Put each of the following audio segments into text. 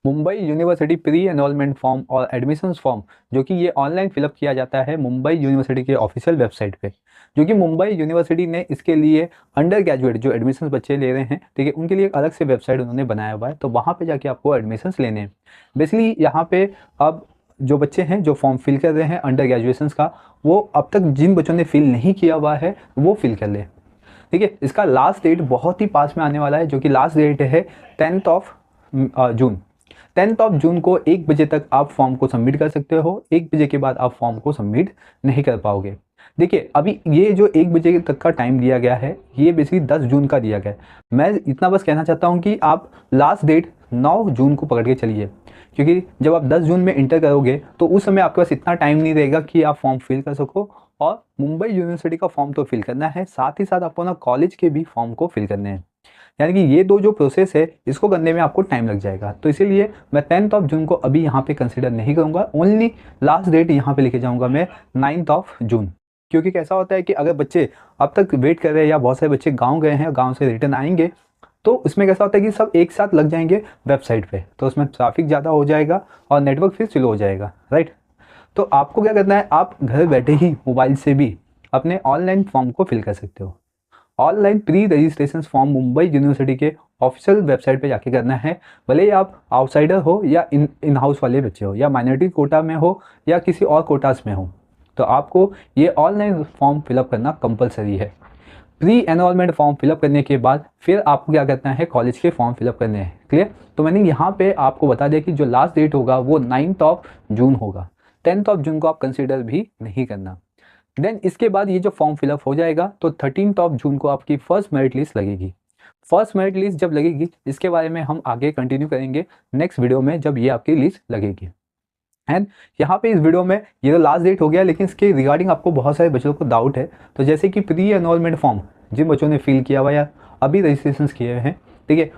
Mumbai university pre enrolment form और admissions form जो कि ये ऑनलाइन फिलअप किया जाता है मुंबई यूनिवर्सिटी के ऑफिशियल वेबसाइट पे। जो कि मुंबई यूनिवर्सिटी ने इसके लिए अंडर ग्रेजुएट जो एडमिशन्स बच्चे ले रहे हैं, ठीक है, उनके लिए एक अलग से वेबसाइट उन्होंने बनाया हुआ है, तो वहाँ पे जाके आपको एडमिशन्स लेने हैं। बेसिकली यहाँ पे अब जो बच्चे हैं जो फॉर्म फिल कर रहे हैं अंडर ग्रेजुएशंस का, वो अब तक जिन बच्चों ने फिल नहीं किया हुआ है वो फिल कर ले। ठीक है, इसका लास्ट डेट बहुत ही पास में आने वाला है, जो कि लास्ट डेट है 10th of June. 10th of June को 1 बजे तक आप फॉर्म को सबमिट कर सकते हो। 1 बजे के बाद आप फॉर्म को सबमिट नहीं कर पाओगे। देखिए, अभी ये जो 1 बजे तक का टाइम दिया गया है, ये बेसिकली 10 जून का दिया गया है। मैं इतना बस कहना चाहता हूँ कि आप लास्ट डेट 9 जून को पकड़ के चलिए, क्योंकि जब आप 10 जून में इंटर करोगे तो उस समय आपके पास इतना टाइम नहीं रहेगा कि आप फॉर्म फिल कर सको। और मुंबई यूनिवर्सिटी का फॉर्म तो फिल करना है, साथ ही साथ आपको ना कॉलेज के भी फॉर्म को फिल करने हैं। यानी कि ये दो जो प्रोसेस है इसको करने में आपको टाइम लग जाएगा। तो इसीलिए मैं 10th ऑफ जून को अभी यहाँ पे कंसिडर नहीं करूँगा, ओनली लास्ट डेट यहाँ पे लेके जाऊँगा मैं 9th ऑफ जून। क्योंकि कैसा होता है कि अगर बच्चे अब तक वेट कर रहे हैं या बहुत सारे बच्चे गाँव गए हैं, गाँव से रिटर्न आएंगे, तो उसमें कैसा होता है कि सब एक साथ लग जाएंगे वेबसाइट पे, तो उसमें ट्रैफिक ज़्यादा हो जाएगा और नेटवर्क फिर स्लो हो जाएगा, राइट। तो आपको क्या करना है, आप घर बैठे ही मोबाइल से भी अपने ऑनलाइन फॉर्म को फिल कर सकते हो। Online pre registration form Mumbai university के ऑफिशियल वेबसाइट पे जाके करना है। भले ही आप आउटसाइडर हो या इन हाउस वाले बच्चे हो या माइनॉरिटी कोटा में हो या किसी और कोटास में हो, तो आपको ये ऑनलाइन फॉर्म फिलअप करना कंपलसरी है। प्री एनरोलमेंट फॉर्म फिलअप करने के बाद फिर आपको क्या करना है, कॉलेज के फॉर्म फिलअप करने हैं। क्लियर। तो मैंने यहाँ पे आपको बता दिया कि जो लास्ट डेट होगा वो 9th ऑफ जून होगा। 10th ऑफ जून को आप कंसिडर भी नहीं करना। देन इसके बाद ये जो फॉर्म फिलअप हो जाएगा तो 13th ऑफ जून को आपकी फर्स्ट मेरिट लिस्ट लगेगी। फर्स्ट मेरिट लिस्ट जब लगेगी इसके बारे में हम आगे कंटिन्यू करेंगे नेक्स्ट वीडियो में, जब ये आपकी लिस्ट लगेगी। एंड यहाँ पे इस वीडियो में ये तो लास्ट डेट हो गया, लेकिन इसके रिगार्डिंग आपको बहुत सारे बच्चों को डाउट है। तो जैसे कि प्री एनरोलमेंट फॉर्म जिन बच्चों ने फिल किया हुआ या अभी रजिस्ट्रेशन किए हैं, ठीक है,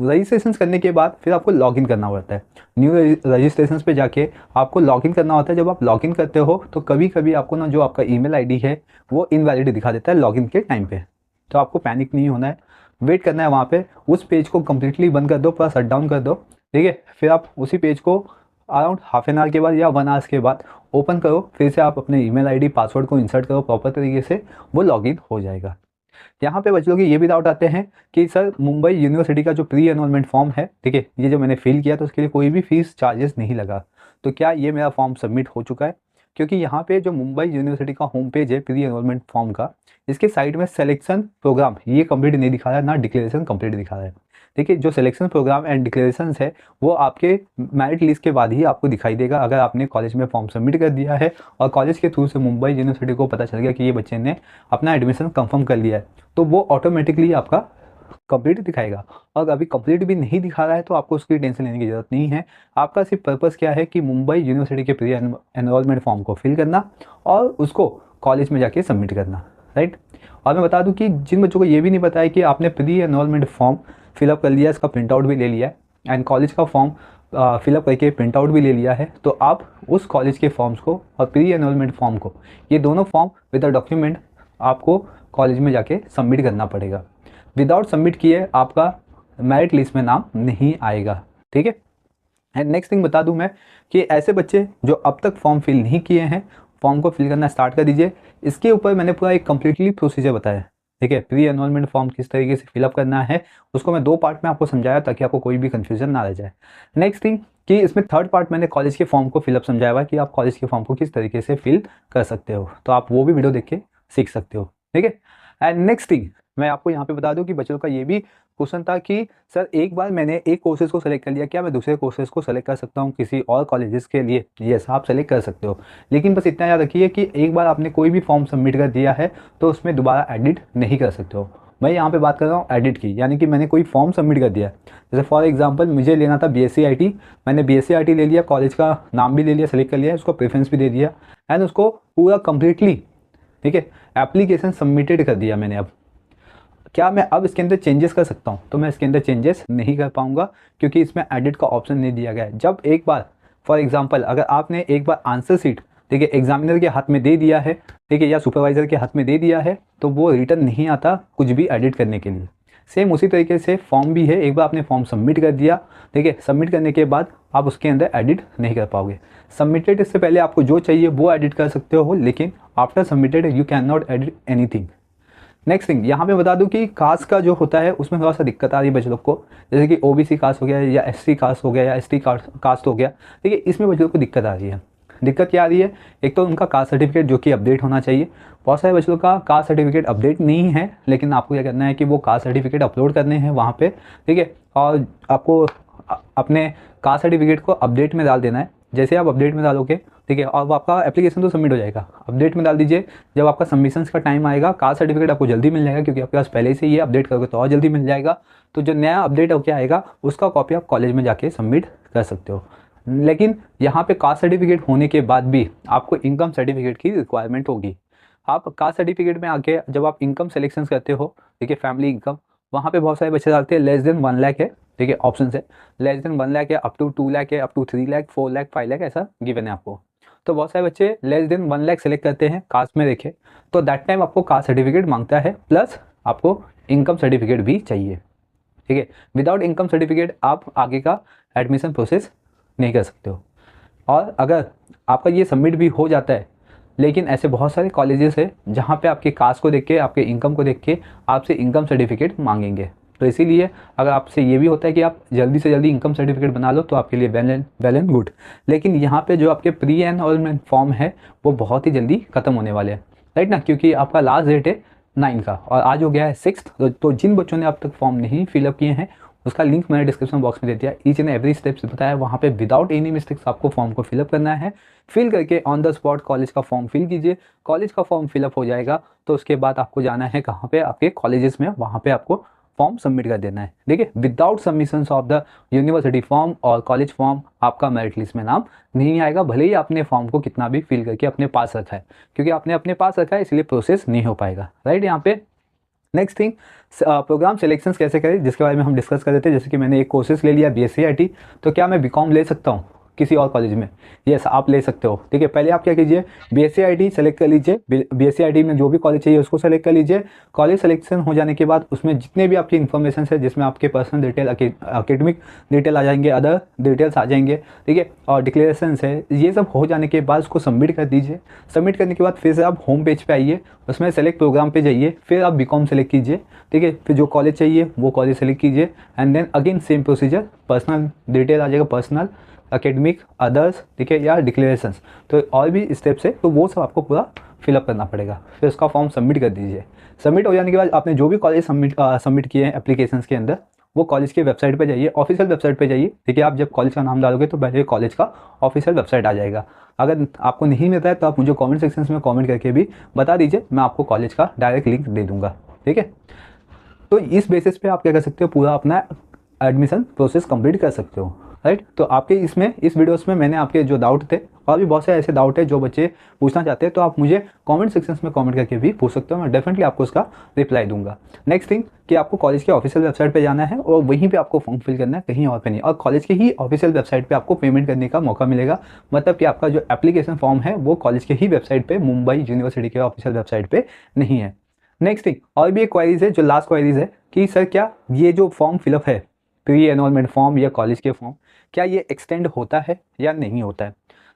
रजिस्ट्रेशन करने के बाद फिर आपको लॉगिन करना पड़ता है। न्यू रजिस्ट्रेशन पे जाके आपको लॉगिन करना होता है। जब आप लॉगिन करते हो तो कभी कभी आपको ना जो आपका ईमेल आईडी है वो इनवैलिड दिखा देता है लॉगिन के टाइम पे। तो आपको पैनिक नहीं होना है, वेट करना है वहाँ पे। उस पेज को कम्प्लीटली बंद कर दो, पूरा शट डाउन कर दो, ठीक है। फिर आप उसी पेज को अराउंड हाफ एन आवर के बाद या 1 आवर्स के बाद ओपन करो। फिर से आप अपने ईमेल आईडी पासवर्ड को इंसर्ट करो प्रॉपर तरीके से, वो लॉगिन हो जाएगा। यहाँ पे बच्चों के ये भी डाउट आते हैं कि सर मुंबई यूनिवर्सिटी का जो प्री एनरोलमेंट फॉर्म है, ठीक है, ये जो मैंने फिल किया तो उसके लिए कोई भी फीस चार्जेस नहीं लगा, तो क्या ये मेरा फॉर्म सबमिट हो चुका है? क्योंकि यहाँ पे जो मुंबई यूनिवर्सिटी का होम पेज है प्री एनरोलमेंट फॉर्म का, इसके साइड में सिलेक्शन प्रोग्राम ये कंप्लीट नहीं दिखा रहा है, ना डिक्लेरेशन कंप्लीट दिखा रहा है। देखिए, जो सिलेक्शन प्रोग्राम एंड डिक्लेरेशन है वो आपके मेरिट लिस्ट के बाद ही आपको दिखाई देगा, अगर आपने कॉलेज में फॉर्म सबमिट कर दिया है और कॉलेज के थ्रू से मुंबई यूनिवर्सिटी को पता चल गया कि ये बच्चे ने अपना एडमिशन कंफर्म कर लिया है, तो वो ऑटोमेटिकली आपका कंप्लीट दिखाएगा। और अभी कंप्लीट भी नहीं दिखा रहा है तो आपको उसकी टेंशन लेने की ज़रूरत नहीं है। आपका सिर्फ पर्पस क्या है कि मुंबई यूनिवर्सिटी के प्री एनरोलमेंट फॉर्म को फिल करना और उसको कॉलेज में जाके सबमिट करना, राइट। और मैं बता दूं कि जिन बच्चों को ये भी नहीं पता है कि आपने प्री एनरोलमेंट फॉर्म फिलअप कर लिया, इसका प्रिंट आउट भी ले लिया है एंड कॉलेज का फॉर्म फिलअप करके प्रिंट आउट भी ले लिया है, तो आप उस कॉलेज के फॉर्म्स को और प्री एनरोलमेंट फॉर्म को, ये दोनों फॉर्म विद द डॉक्यूमेंट आपको कॉलेज में जाके सबमिट करना पड़ेगा। विदाउट सबमिट किए आपका मेरिट लिस्ट में नाम नहीं आएगा, ठीक है। एंड नेक्स्ट थिंग बता दूं मैं कि ऐसे बच्चे जो अब तक फॉर्म फिल नहीं किए हैं, फॉर्म को फिल करना स्टार्ट कर दीजिए। इसके ऊपर मैंने पूरा एक कम्प्लीटली प्रोसीजर बताया, ठीक है। प्री एनरोलमेंट फॉर्म किस तरीके से फिलअप करना है उसको मैं 2 पार्ट में आपको समझाया ताकि आपको कोई भी कन्फ्यूजन ना रह जाए। नेक्स्ट थिंग कि इसमें थर्ड पार्ट मैंने कॉलेज के फॉर्म को फिलअप समझाया हुआ कि आप कॉलेज के फॉर्म को किस तरीके से फिल कर सकते हो, तो आप वो भी वीडियो देख के सीख सकते हो, ठीक है। एंड नेक्स्ट थिंग मैं आपको यहाँ पे बता दूं कि बच्चों का ये भी क्वेश्चन था कि सर एक बार मैंने एक कोर्सेज को सेलेक्ट कर लिया, क्या मैं दूसरे कोर्सेज को सेलेक्ट कर सकता हूँ किसी और कॉलेजेस के लिए? यस, आप सेलेक्ट कर सकते हो, लेकिन बस इतना याद रखिए कि एक बार आपने कोई भी फॉर्म सबमिट कर दिया है तो उसमें दोबारा एडिट नहीं कर सकते हो। मैं यहाँ पे बात कर रहा हूँ एडिट की, यानी कि मैंने कोई फॉर्म सबमिट कर दिया, जैसे फॉर एग्जांपल मुझे लेना था बीएससी आईटी, मैंने बीएससी आईटी ले लिया, कॉलेज का नाम भी ले लिया, सेलेक्ट कर लिया, उसको प्रेफरेंस भी दे दिया एंड उसको पूरा कम्प्लीटली, ठीक है, एप्लीकेशन सबमिटेड कर दिया मैंने। अब क्या मैं अब इसके अंदर चेंजेस कर सकता हूँ? तो मैं इसके अंदर चेंजेस नहीं कर पाऊंगा क्योंकि इसमें एडिट का ऑप्शन नहीं दिया गया है। जब एक बार फॉर एग्जांपल अगर आपने एक बार आंसर सीट, ठीक है, एग्जामिनर के हाथ में दे दिया है, ठीक है, या सुपरवाइजर के हाथ में दे दिया है, तो वो रिटर्न नहीं आता कुछ भी एडिट करने के लिए। सेम उसी तरीके से फॉर्म भी है, एक बार आपने फॉर्म सबमिट कर दिया, ठीक है, सबमिट करने के बाद आप उसके अंदर एडिट नहीं कर पाओगे। सबमिटेड इससे पहले आपको जो चाहिए वो एडिट कर सकते हो, लेकिन after submitted you can not edit anything. Next thing यहाँ पे बता दूं कि कास्ट का जो होता है उसमें थोड़ा सा दिक्कत आ रही है बच्चे लोग को, जैसे कि ओबीसी कास्ट हो गया या एससी कास्ट हो गया या एसटी कास्ट हो गया, ठीक है, इसमें बच्चे लोग को दिक्कत आ रही है। दिक्कत क्या आ रही है, एक तो उनका कास्ट सर्टिफिकेट जो कि अपडेट होना चाहिए। बहुत सारे बच्चों का कास्ट सर्टिफिकेट अपडेट नहीं है, लेकिन आपको क्या करना है कि वो कास्ट सर्टिफिकेट अपलोड करने हैं वहाँ पे, ठीक है, और आपको अपने कास्ट सर्टिफिकेट को अपडेट में डाल देना है। जैसे आप अपडेट में डालोगे, ठीक है, और वो आपका एप्लीकेशन तो सबमिट हो जाएगा, अपडेट में डाल दीजिए। जब आपका सबमिशन का टाइम आएगा, कास्ट सर्टिफिकेट आपको जल्दी मिल जाएगा क्योंकि आपके पास पहले से ये अपडेट करोगे तो और जल्दी मिल जाएगा। तो जो नया अपडेट होकर आएगा उसका कॉपी आप कॉलेज में जाके सबमिट कर सकते हो। लेकिन यहाँ पे कास्ट सर्टिफिकेट होने के बाद भी आपको इनकम सर्टिफिकेट की रिक्वायरमेंट होगी। आप कास्ट सर्टिफिकेट में आके जब आप इनकम सेलेक्शन करते हो, ठीक है, फैमिली इनकम, वहाँ पे बहुत सारे बच्चे डालते हैं लेस देन 1 लाख है, ठीक है, ऑप्शन है लेस देन 1 लाख है, अप टू 2 लाख है, अप टू 3 लाख, 4 लाख, 5 लाख, ऐसा गिवन है आपको। तो बहुत सारे बच्चे लेस देन 1 लाख सेलेक्ट करते हैं कास्ट में, देखे तो दैट टाइम आपको कास्ट सर्टिफिकेट मांगता है, प्लस आपको इनकम सर्टिफिकेट भी चाहिए, ठीक है। विदाउट इनकम सर्टिफिकेट आप आगे का एडमिशन प्रोसेस नहीं कर सकते हो। और अगर आपका ये सबमिट भी हो जाता है, लेकिन ऐसे बहुत सारे कॉलेजेस हैं जहाँ पे आपके कास्ट को देख के, आपके इनकम को देख के आपसे इनकम सर्टिफिकेट मांगेंगे। तो इसीलिए अगर आपसे ये भी होता है कि आप जल्दी से जल्दी इनकम सर्टिफिकेट बना लो तो आपके लिए वेल एंड गुड। लेकिन यहाँ पे जो आपके प्री एनरोलमेंट फॉर्म है वो बहुत ही जल्दी खत्म होने वाले हैं, राइट ना, क्योंकि आपका लास्ट डेट है 9 का और आज हो गया है 6। तो जिन बच्चों ने अब तक फॉर्म नहीं फिलअप किए हैं उसका लिंक मैंने डिस्क्रिप्शन बॉक्स में दे दिया, ईच एंड एवरी स्टेप्स बताया, वहाँ पे विदाउट एनी मिस्टेक्स आपको फॉर्म को फिलअप करना है। फिल करके ऑन द स्पॉट कॉलेज का फॉर्म फिल कीजिए। कॉलेज का फॉर्म फिलअप हो जाएगा तो उसके बाद आपको जाना है कहाँ पे, आपके कॉलेजेस में, वहाँ पे आपको फॉर्म सबमिट कर देना है। देखिए, without submission of the university form और कॉलेज फॉर्म आपका मेरिट लिस्ट में नाम नहीं आएगा, भले ही आपने फॉर्म को कितना भी फिल करके अपने पास रखा है, क्योंकि आपने अपने पास रखा है इसलिए प्रोसेस नहीं हो पाएगा, राइट। यहाँ पे नेक्स्ट थिंग, प्रोग्राम सिलेक्शंस कैसे करें, जिसके बारे में हम डिस्कस कर रहे थे। जैसे कि मैंने एक कोर्सेज ले लिया बीएससी आईटी, तो क्या मैं बीकॉम ले सकता हूँ किसी और कॉलेज में? यस, आप ले सकते हो, ठीक है। पहले आप क्या कीजिए, बीएससी आईटी सेलेक्ट कर लीजिए, बीएससी आईटी में जो भी कॉलेज चाहिए उसको सेलेक्ट कर लीजिए। कॉलेज सिलेक्शन हो जाने के बाद उसमें जितने भी आपकी इन्फॉर्मेशन है, जिसमें आपके पर्सनल डिटेल, अकेडमिक डिटेल आ जाएंगे, अदर डिटेल्स आ जाएंगे, ठीक है, और डिक्लेरेशन है, ये सब हो जाने के बाद उसको सबमिट कर दीजिए। सबमिट करने के बाद फिर से आप होम पेज पे आइए, उसमें सेलेक्ट प्रोग्राम पे जाइए, फिर आप बीकॉम सेलेक्ट कीजिए, ठीक है, फिर जो कॉलेज चाहिए वो कॉलेज सेलेक्ट कीजिए and then again same procedure, personal detail आ जाएगा, पर्सनल, अकेडमिक, अदर्स, ठीक है, या डिक्लेरेशंस, तो और भी स्टेप्स है, तो वो सब आपको पूरा फिलअप करना पड़ेगा। फिर उसका फॉर्म सबमिट कर दीजिए। सबमिट हो जाने के बाद आपने जो भी कॉलेज सबमिट किए हैं एप्लीकेशंस के अंदर, वो कॉलेज के वेबसाइट पे जाइए, ऑफिशियल वेबसाइट पे जाइए, ठीक है। आप जब कॉलेज का नाम डालोगे तो पहले कॉलेज का ऑफिशियल वेबसाइट आ जाएगा। अगर आपको नहीं मिलता है तो आप मुझे कमेंट सेक्शन में कमेंट करके भी बता दीजिए, मैं आपको कॉलेज का डायरेक्ट लिंक दे दूंगा, ठीक है। तो इस बेसिस पे आप क्या कर सकते हो, पूरा अपना एडमिशन प्रोसेस कंप्लीट कर सकते हो, राइट। तो आपके इस वीडियोस में मैंने आपके जो डाउट थे, और भी बहुत से ऐसे डाउट है जो बच्चे पूछना चाहते हैं, तो आप मुझे कमेंट सेक्शंस में कमेंट करके भी पूछ सकते हो, मैं डेफिनेटली आपको उसका रिप्लाई दूंगा। नेक्स्ट थिंग कि आपको कॉलेज के ऑफिशियल वेबसाइट पे जाना है और वहीं पे आपको फॉर्म फिल करना है, कहीं और पे नहीं, और कॉलेज के ही ऑफिशियल वेबसाइट पे आपको पेमेंट करने का मौका मिलेगा। मतलब कि आपका जो एप्लीकेशन फॉर्म है वो कॉलेज के ही वेबसाइट पे, मुंबई यूनिवर्सिटी के ऑफिशियल वेबसाइट पे नहीं है। नेक्स्ट थिंग, और भी एक क्वारीज है, जो लास्ट क्वारीज है कि सर क्या ये जो फॉर्म फिलअप है, प्री एनरोलमेंट फॉर्म या कॉलेज के फॉर्म, क्या ये एक्सटेंड होता है या नहीं होता है?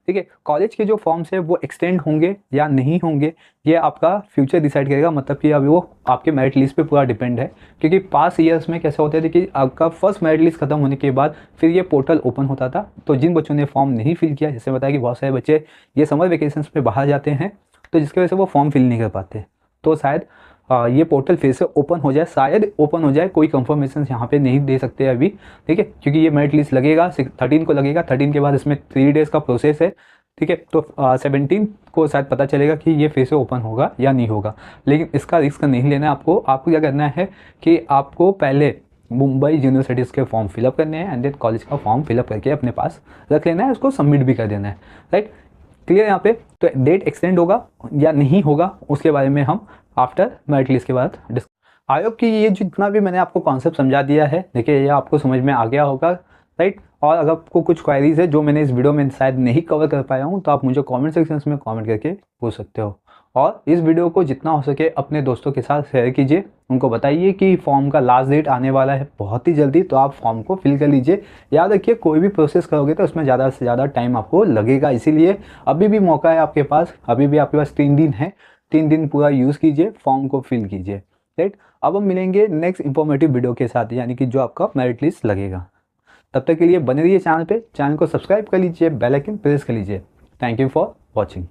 ठीक है, कॉलेज के जो फॉर्म्स है वो एक्सटेंड होंगे या नहीं होंगे, ये आपका फ्यूचर डिसाइड करेगा। मतलब कि अभी वो आपके मेरिट लिस्ट पे पूरा डिपेंड है, क्योंकि पास ईयर्स में कैसा होता है कि आपका फर्स्ट मेरिट लिस्ट खत्म होने के बाद फिर ये पोर्टल ओपन होता था। तो जिन बच्चों ने फॉर्म नहीं फिल किया, जैसे बताया कि बहुत सारे बच्चे ये समर वेकेशन पे बाहर जाते हैं, तो जिसकी वजह से वो फॉर्म फिल नहीं कर पाते, तो शायद ये पोर्टल फिर से ओपन हो जाए, शायद ओपन हो जाए, कोई कंफर्मेशन यहाँ पे नहीं दे सकते अभी, ठीक है, क्योंकि ये मेरिट लिस्ट लगेगा 13 को लगेगा, 13 के बाद इसमें 3 डेज़ का प्रोसेस है, ठीक है। तो 17 को शायद पता चलेगा कि ये फिर से ओपन होगा या नहीं होगा, लेकिन इसका रिस्क नहीं लेना है आपको। आपको क्या करना है कि आपको पहले मुंबई यूनिवर्सिटीज़ के फॉर्म फिलअप करने हैं एंड देन कॉलेज का फॉर्म फिलअप करके अपने पास रख लेना है, उसको सबमिट भी कर देना है, राइट। क्लियर यहाँ पे? तो डेट एक्सटेंड होगा या नहीं होगा उसके बारे में हम आफ्टर मेरिट लिस्ट के बाद आयोग की ये जितना भी मैंने आपको कॉन्सेप्ट समझा दिया है, देखिए ये आपको समझ में आ गया होगा, राइट। और अगर आपको कुछ क्वायरीज है जो मैंने इस वीडियो में शायद नहीं कवर कर पाया हूँ, तो आप मुझे कमेंट सेक्शन में कमेंट करके पूछ सकते हो। और इस वीडियो को जितना हो सके अपने दोस्तों के साथ शेयर कीजिए, उनको बताइए कि फॉर्म का लास्ट डेट आने वाला है बहुत ही जल्दी, तो आप फॉर्म को फिल कर लीजिए। याद रखिए कोई भी प्रोसेस करोगे तो उसमें ज़्यादा से ज़्यादा टाइम आपको लगेगा, इसीलिए अभी भी मौका है आपके पास, अभी भी आपके पास 3 दिन है, 3 दिन पूरा यूज़ कीजिए, फॉर्म को फिल कीजिए। राइट, अब हम मिलेंगे नेक्स्ट इंफॉर्मेटिव वीडियो के साथ, यानी कि जो आपका मेरिट लिस्ट लगेगा। तब तक के लिए बने रहिए चैनल पे, चैनल को सब्सक्राइब कर लीजिए, बेल आइकन प्रेस कर लीजिए। Thank you for watching.